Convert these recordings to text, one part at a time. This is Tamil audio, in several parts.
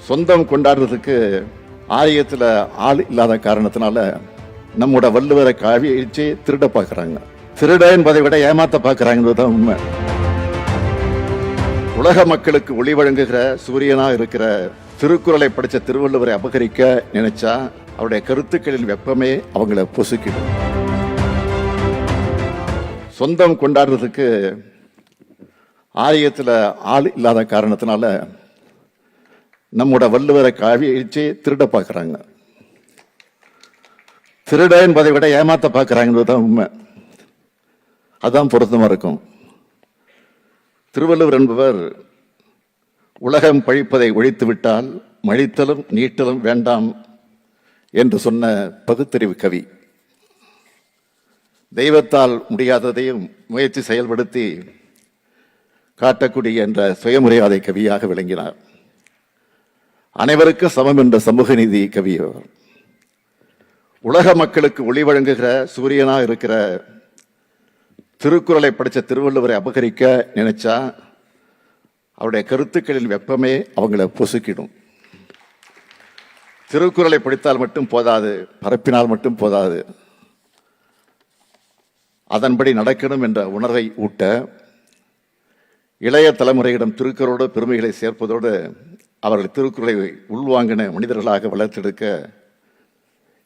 சொந்தம் கொண்டாடுறதுக்கு ஆலயத்தில் ஆள் இல்லாத காரணத்தினால நம்மோட வள்ளுவரை காவிச்சு திருட பார்க்குறாங்க. திருட என்பதை விட ஏமாத்த பார்க்குறாங்கன்றதுதான் உண்மை. உலக மக்களுக்கு ஒளி வழங்குகிற சூரியனா இருக்கிற திருக்குறளை படித்த திருவள்ளுவரை அபகரிக்க நினைச்சா அவருடைய கருத்துக்களின் வெப்பமே அவங்கள பொசுக்கிடும். சொந்தம் கொண்டாடுறதுக்கு ஆலயத்தில் ஆள் இல்லாத காரணத்தினால நம்மோட வள்ளுவரை காவிச்சு திருட பார்க்குறாங்க. திருட என்பதை விட ஏமாத்த பார்க்குறாங்கன்றதுதான் உண்மை. அதுதான் பொருத்தமா இருக்கும். திருவள்ளுவர் என்பவர் உலகம் பழிப்பதை ஒழித்துவிட்டால் மழித்தலும் நீட்டலும் வேண்டாம் என்று சொன்ன பகுத்தறிவு கவி. தெய்வத்தால் முடியாததையும் முயற்சி செயல்படுத்தி காட்டக்கூடிய என்ற சுயமரியாதை கவியாக விளங்கினார். அனைவருக்கும் சமம் என்ற சமூக நீதி கவி அவர். உலக மக்களுக்கு ஒளி வழங்குகிற சூரியனா இருக்கிற திருக்குறளை படித்த திருவள்ளுவரை அபகரிக்க நினைச்சா அவருடைய கருத்துக்களின் வெப்பமே அவங்கள பொசுக்கிடும். திருக்குறளை படித்தால் மட்டும் போதாது, பரப்பினால் மட்டும் போதாது, அதன்படி நடக்கணும் என்ற உணர்வை ஊட்ட இளைய தலைமுறையிடம் திருக்குறளோடு பெருமைகளை சேர்ப்பதோடு அவர்கள் திருக்குறளை உள்வாங்கின மனிதர்களாக வளர்த்தெடுக்க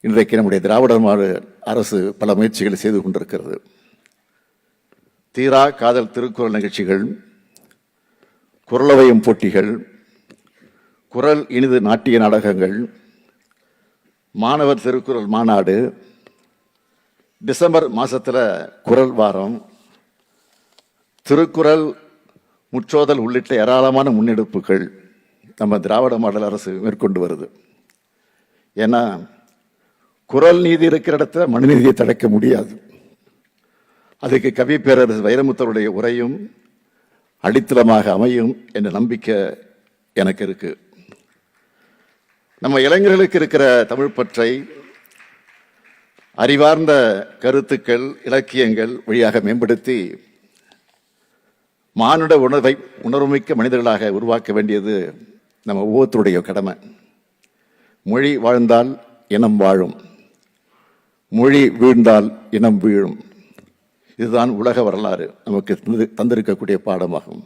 இன்றைக்கு நம்முடைய திராவிட மாடல் அரசு பல முயற்சிகளை செய்து கொண்டிருக்கிறது. தீரா காதல் திருக்குறள் நிகழ்ச்சிகள், குரலவையும் போட்டிகள், குரல் இனிது நாட்டிய நாடகங்கள், மாணவர் திருக்குறள் மாநாடு, டிசம்பர் மாசத்துல குரல் வாரம், திருக்குறள் முற்றோதல் உள்ளிட்ட ஏராளமான முன்னெடுப்புகள் நம்ம திராவிட மாடல் அரசு மேற்கொண்டு வருது. ஏன்னா குரல் நீதி இருக்கிற இடத்துல மனுநீதியை தடுக்க முடியாது. அதுக்கு கவி பேரரசு வைரமுத்தருடைய உரையும் அடித்தளமாக அமையும் என்ற நம்பிக்கை எனக்கு இருக்கு. நம்ம இளைஞர்களுக்கு இருக்கிற தமிழ் பற்றை அறிவார்ந்த கருத்துக்கள், இலக்கியங்கள் வழியாக மேம்படுத்தி மானுட உணர்வுமிக்க மனிதர்களாக உருவாக்க வேண்டியது நம்ம ஒவ்வொருத்தருடைய கடமை. மொழி வாழ்ந்தால் இனம் வாழும், மொழி வீழ்ந்தால் இனம் வீழும். இதுதான் உலக வரலாறு நமக்கு தந்திருக்கக்கூடிய பாடமாகும்.